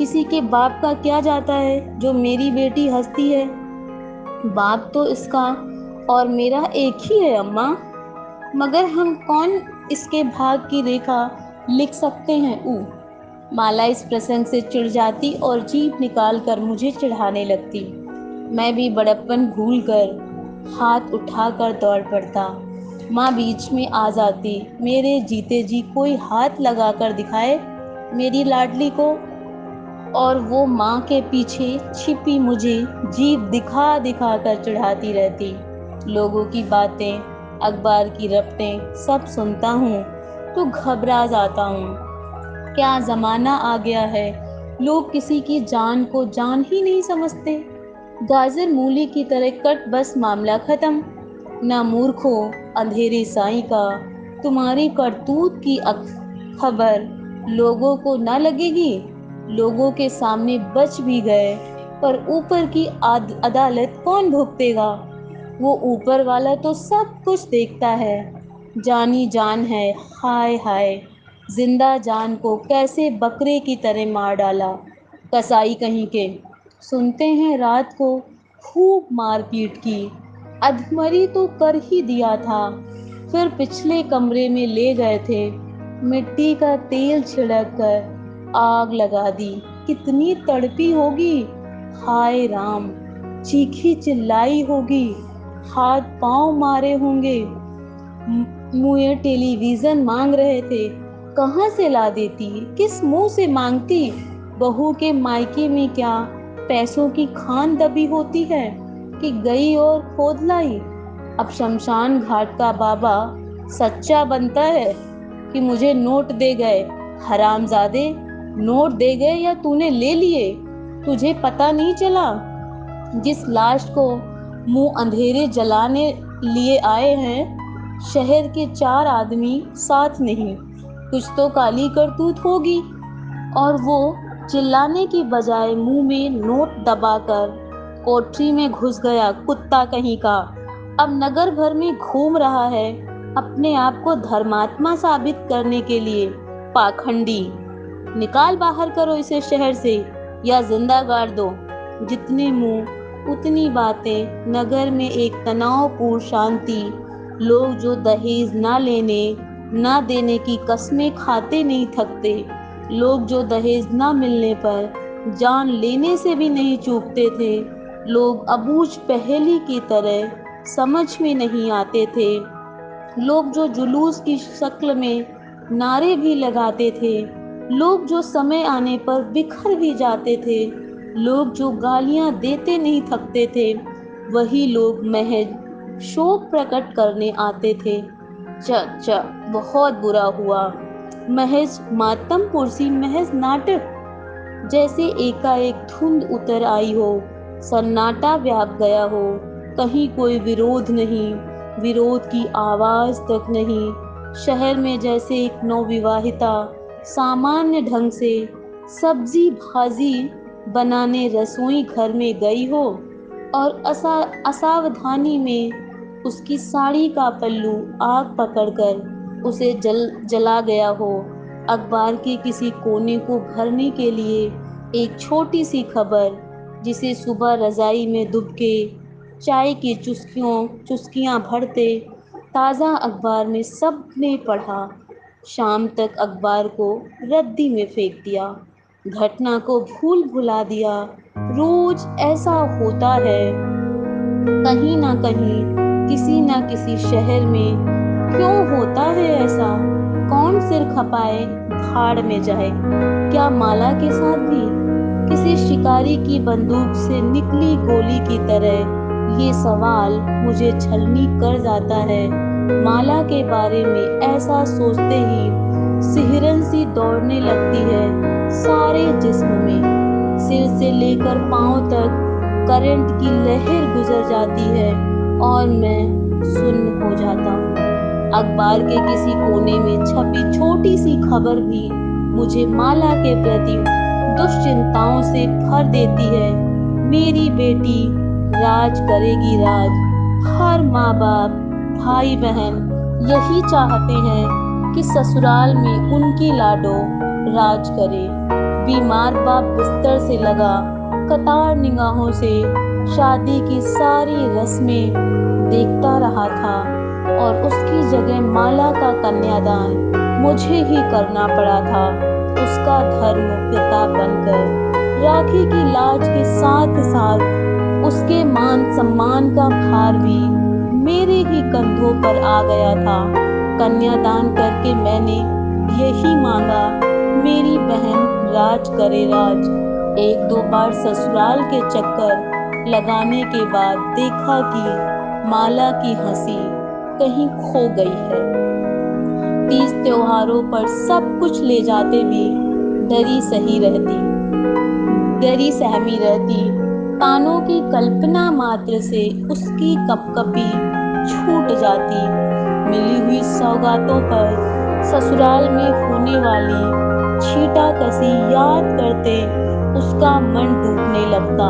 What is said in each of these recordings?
کسی کے باپ کا کیا جاتا ہے جو میری بیٹی ہنستی ہے؟ باپ تو اس کا اور میرا ایک ہی ہے اماں، مگر ہم کون اس کے بھاگ کی ریکھا لکھ سکتے ہیں؟ مالا اس پرسنگ سے چڑ جاتی اور جیپ نکال کر مجھے چڑھانے لگتی۔ میں بھی بڑپن بھول کر ہاتھ اٹھا کر دوڑ پڑتا۔ ماں بیچ میں آ جاتی، میرے جیتے جی کوئی ہاتھ لگا کر دکھائے میری لاڈلی کو، اور وہ ماں کے پیچھے چھپی مجھے جیپ دکھا دکھا کر چڑھاتی رہتی۔ لوگوں کی باتیں، اخبار کی رپٹیں سب سنتا ہوں تو گھبرا جاتا ہوں۔ کیا زمانہ آ گیا ہے، لوگ کسی کی جان کو جان ہی نہیں سمجھتے۔ گاجر مولی کی طرح کٹ بس معاملہ ختم۔ نہ مورکھو اندھیرے سائیں کا، تمہاری کرتوت کی خبر لوگوں کو نہ لگے گی۔ لوگوں کے سامنے بچ بھی گئے پر اوپر کی عدالت کون بھگتے گا؟ وہ اوپر والا تو سب کچھ دیکھتا ہے۔ جانی جان ہے، ہائے ہائے، زندہ جان کو کیسے بکرے کی طرح مار ڈالا، کسائی کہیں کے۔ سنتے ہیں رات کو خوب مار پیٹ کی، ادھمری تو کر ہی دیا تھا، پھر پچھلے کمرے میں لے گئے تھے، مٹی کا تیل چھڑک کر آگ لگا دی۔ کتنی تڑپی ہوگی، ہائے رام، چیخی چلائی ہوگی، ہاتھ پاؤں مارے ہوں گے۔ منہ ٹیلی ویژن مانگ رہے تھے، کہاں سے لا دیتی، کس منہ سے مانگتی؟ بہو کے مائکے میں کیا پیسوں کی کھان دبی ہوتی ہے کہ گئی اور کھود لائی؟ اب شمشان گھاٹ کا بابا سچا بنتا ہے کہ مجھے نوٹ دے گئے۔ حرام زادے، نوٹ دے گئے یا تو نے لے لیے؟ تجھے پتہ نہیں چلا؟ جس لاش کو منہ اندھیرے جلانے لیے آئے ہیں، شہر کے 4 آدمی ساتھ نہیں، کچھ تو کالی کرتوت ہوگی۔ اور وہ چلانے کی بجائے منہ میں نوٹ دبا کر کوٹری میں گھس گیا، کتا کہیں کا۔ اب نگر بھر میں گھوم رہا ہے اپنے آپ کو دھرماتما ثابت کرنے کے لیے۔ پاکھنڈی! نکال باہر کرو اسے شہر سے یا زندہ گاڑ دو۔ جتنے منہ اتنی باتیں۔ نگر میں ایک تناؤ پور شانتی۔ لوگ جو دہیز نہ لینے نہ دینے کی قسمیں کھاتے نہیں تھکتے، لوگ جو دہیز نہ ملنے پر جان لینے سے بھی نہیں چوکتے تھے، لوگ ابوجھ پہیلی کی طرح سمجھ میں نہیں آتے تھے، لوگ جو جلوس کی شکل میں نعرے بھی لگاتے تھے، لوگ جو سمے آنے پر بکھر بھی جاتے تھے، لوگ جو گالیاں دیتے نہیں تھکتے تھے، وہی لوگ محض شوق پرکٹ کرنے آتے تھے۔ بہت برا ہوا، محض ماتم پرسی، محض ناٹک۔ جیسے ایک دھند اتر آئی ہو، سناٹا ویاپ گیا ہو، کہیں کوئی ویرودھ نہیں، ویرودھ کی آواز تک نہیں۔ شہر میں جیسے ایک نوویواہتا سامانیہ ڈھنگ سے سبزی بھاجی بنانے رسوئی گھر میں گئی ہو اور اساودھانی میں اس کی ساڑی کا پلو آگ پکڑ کر اسے جلا گیا ہو۔ اخبار کے کسی کونے کو بھرنے کے لیے ایک چھوٹی سی خبر، جسے صبح رضائی میں دب کے چائے کی چسکیاں بھرتے تازہ اخبار میں سب نے پڑھا، شام تک اخبار کو ردی میں پھینک دیا، گھٹنا کو بھول بھلا دیا۔ روز ایسا ہوتا ہے کہیں نہ کہیں، کسی نہ کسی شہر میں۔ کیوں ہوتا ہے ایسا؟ کون سر کھپائے بھاڑ میں جائے؟ کیا مالا کے ساتھ بھی؟ کسی شکاری کی بندوق سے نکلی گولی کی طرح یہ سوال مجھے چھلنی کر جاتا ہے۔ مالا کے بارے میں ایسا سوچتے ہی سہرن سی دوڑنے لگتی ہے سارے جسم میں، سر سے لے کر پاؤں تک کرنٹ کی لہر گزر جاتی ہے اور میں سن ہو جاتا ہوں۔ اخبار کے کسی کونے میں چھپی چھوٹی سی خبر بھی مجھے مالا کے پرتی دشچنتاؤں سے بھر دیتی ہے۔ میری بیٹی راج کرے گی، راج۔ ہر ماں باپ، بھائی بہن یہی چاہتے ہیں کہ سسرال میں ان کی لاڈو راج کرے۔ بیمار باپ بستر سے لگا قطار نگاہوں سے شادی کی ساری رسمیں دیکھتا رہا تھا، اور اس کی جگہ مالا کا کنیا دان مجھے ہی کرنا پڑا تھا، اس کا دھرم پتا بن کر۔ راکھی کی لاج کے ساتھ ساتھ اس کے مان سمان کا بھار بھی میرے ہی کندھوں پر آ گیا تھا۔ کنیا دان کر کے میں نے یہی مانگا، میری بہن راج کرے راج۔ ایک دو بار سسرال کے چکر لگانے کے بعد دیکھا کہ مالا کی ہنسی کہیں کھو گئی ہے۔ تیج تہواروں پر سب کچھ لے جاتے بھی ڈری سہمی رہتی، تانوں کی کلپنا ماتر سے اس کی کپکپی چھوٹ جاتی۔ ملی ہوئی سوغاتوں پر سسرال میں ہونے والی چھیٹا کسی یاد کرتے اس کا من ڈوبنے لگتا،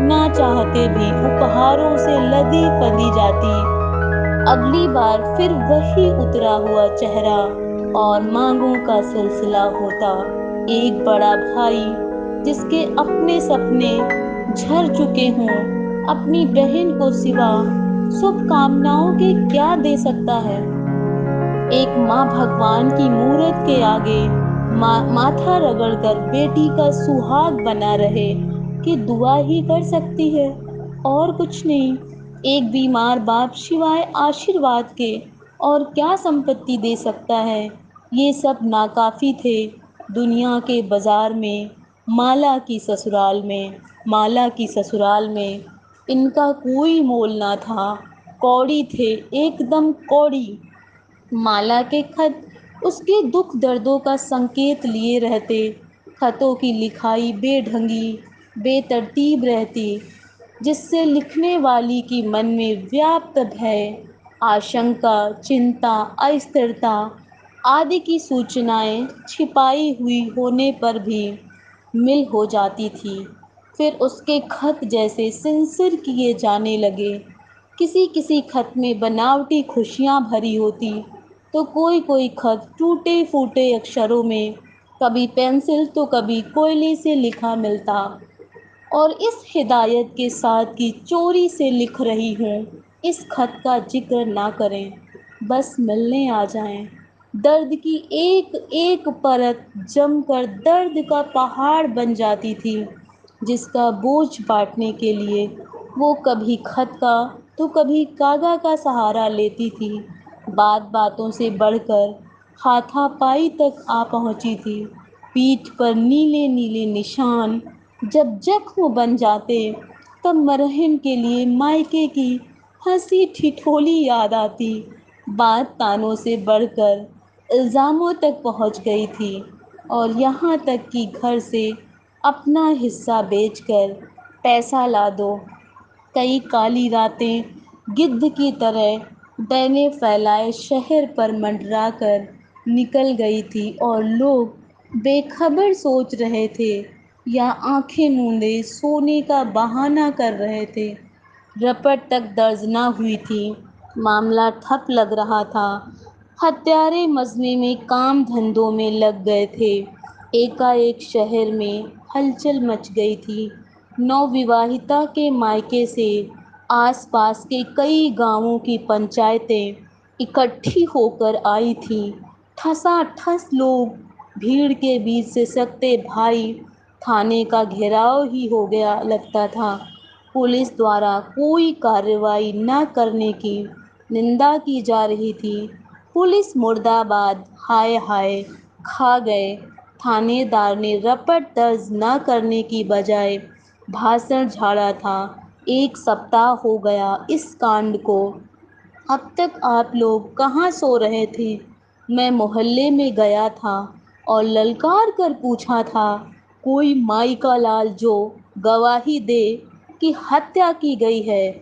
نہ چاہتے بھی اپہاروں سے لدی پدی جاتی۔ اگلی بار پھر وہی اترا ہوا چہرہ اور مانگوں کا سلسلہ ہوتا۔ ایک بڑا بھائی جس کے اپنے سپنے جھر چکے ہوں، اپنی بہن کو سوا شبھ کامناؤں کے کیا دے سکتا ہے؟ ایک ماں بھگوان کی مورت کے آگے ماتھا رگڑ کر بیٹی کا سہاگ بنا رہے کہ دعا ہی کر سکتی ہے، اور کچھ نہیں۔ ایک بیمار باپ سوائے آشیرواد کے اور کیا سمپتی دے سکتا ہے؟ یہ سب ناکافی تھے دنیا کے بازار میں۔ مالا کی سسرال میں ان کا کوئی مول نہ تھا، کوڑی تھے، ایک دم کوڑی۔ مالا کے خط اس کے دکھ دردوں کا سنکیت لیے رہتے، خطوں کی لکھائی بے ڈھنگی بے ترتیب رہتی، جس سے لکھنے والی کی من میں ویاپت بھے، آشنکا، چنتا، استھرتا آدی کی سوچنائیں چھپائی ہوئی ہونے پر بھی مل ہو جاتی تھیں۔ پھر اس کے خط جیسے سنسر کیے جانے لگے۔ کسی کسی خط میں بناوٹی خوشیاں بھری ہوتی تو کوئی خط ٹوٹے پھوٹے اکشروں میں کبھی پنسل تو کبھی کوئلے سے لکھا ملتا، اور اس ہدایت کے ساتھ کہ چوری سے لکھ رہی ہوں، اس خط کا ذکر نہ کریں، بس ملنے آ جائیں۔ درد کی ایک ایک پرت جم کر درد کا پہاڑ بن جاتی تھی، جس کا بوجھ بانٹنے کے لیے وہ کبھی خط کا تو کبھی کاغذ کا سہارا لیتی تھی۔ باتوں سے بڑھ کر ہاتھا پائی تک آ پہنچی تھی۔ پیٹھ پر نیلے نیلے نشان جب زخم بن جاتے، تب مرہم کے لیے مائکے کی ہنسی ٹھٹھولی یاد آتی۔ بات طعنوں سے بڑھ کر الزاموں تک پہنچ گئی تھی، اور یہاں تک کہ گھر سے اپنا حصہ بیچ کر پیسہ لا دو۔ کئی کالی راتیں گدھ کی طرح ڈینے پھیلائے شہر پر منڈرا کر نکل گئی تھی، اور لوگ بے خبر سوچ رہے تھے یا آنکھیں موندے سونے کا بہانہ کر رہے تھے۔ رپٹ تک درج نہ ہوئی تھی، معاملہ ٹھپ لگ رہا تھا، ہتھیارے مجمع میں کام دھندوں میں لگ گئے تھے۔ ایک شہر میں ہلچل مچ گئی تھی۔ نوویواہتا کے مائکے سے آس پاس کے کئی گاؤں کی پنچایتیں اکٹھی ہو کر آئی تھیں۔ ٹھسا ٹھس لوگ، بھیڑ کے بیچ سسکتے بھائی، تھانے کا گھیراؤ ہی ہو گیا لگتا تھا۔ پولیس دوارا کوئی کارروائی نہ کرنے کی نندا کی جا رہی تھی۔ پولیس مرد آباد، ہائے ہائے کھا گئے۔ تھانے دار نے رپٹ درج نہ کرنے کی بجائے بھاشن جھاڑا تھا۔ ایک ہفتہ ہو گیا اس کانڈ کو۔ اب تک آپ لوگ کہاں سو رہے تھے؟ میں محلے میں گیا تھا اور للکار کر پوچھا تھا، کوئی مائی کا لال جو گواہی دے کہ ہتیا کی گئی ہے؟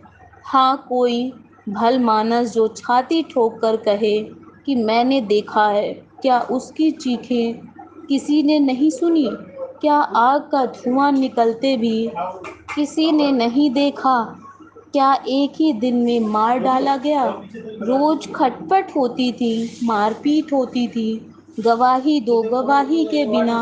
ہاں، کوئی بھل مانس جو چھاتی ٹھوک کر کہے کہ میں نے دیکھا ہے؟ کیا اس کی چیخیں کسی نے نہیں سنی؟ کیا آگ کا دھواں نکلتے بھی کسی نے نہیں دیکھا؟ کیا ایک ہی دن میں مار ڈالا گیا؟ روز کھٹ پٹ ہوتی تھی، مار پیٹ ہوتی تھی، گواہی دو، گواہی کے بنا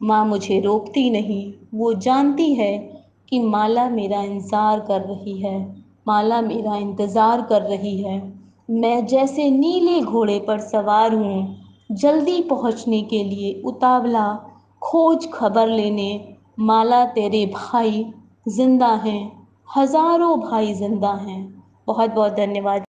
ماں مجھے روکتی نہیں، وہ جانتی ہے کہ مالا میرا انتظار کر رہی ہے، مالا میرا انتظار کر رہی ہے۔ میں جیسے نیلے گھوڑے پر سوار ہوں، جلدی پہنچنے کے لیے اتاولا، کھوج خبر لینے۔ مالا تیرے بھائی زندہ ہیں، ہزاروں بھائی زندہ ہیں۔ بہت بہت دھنیہ واد۔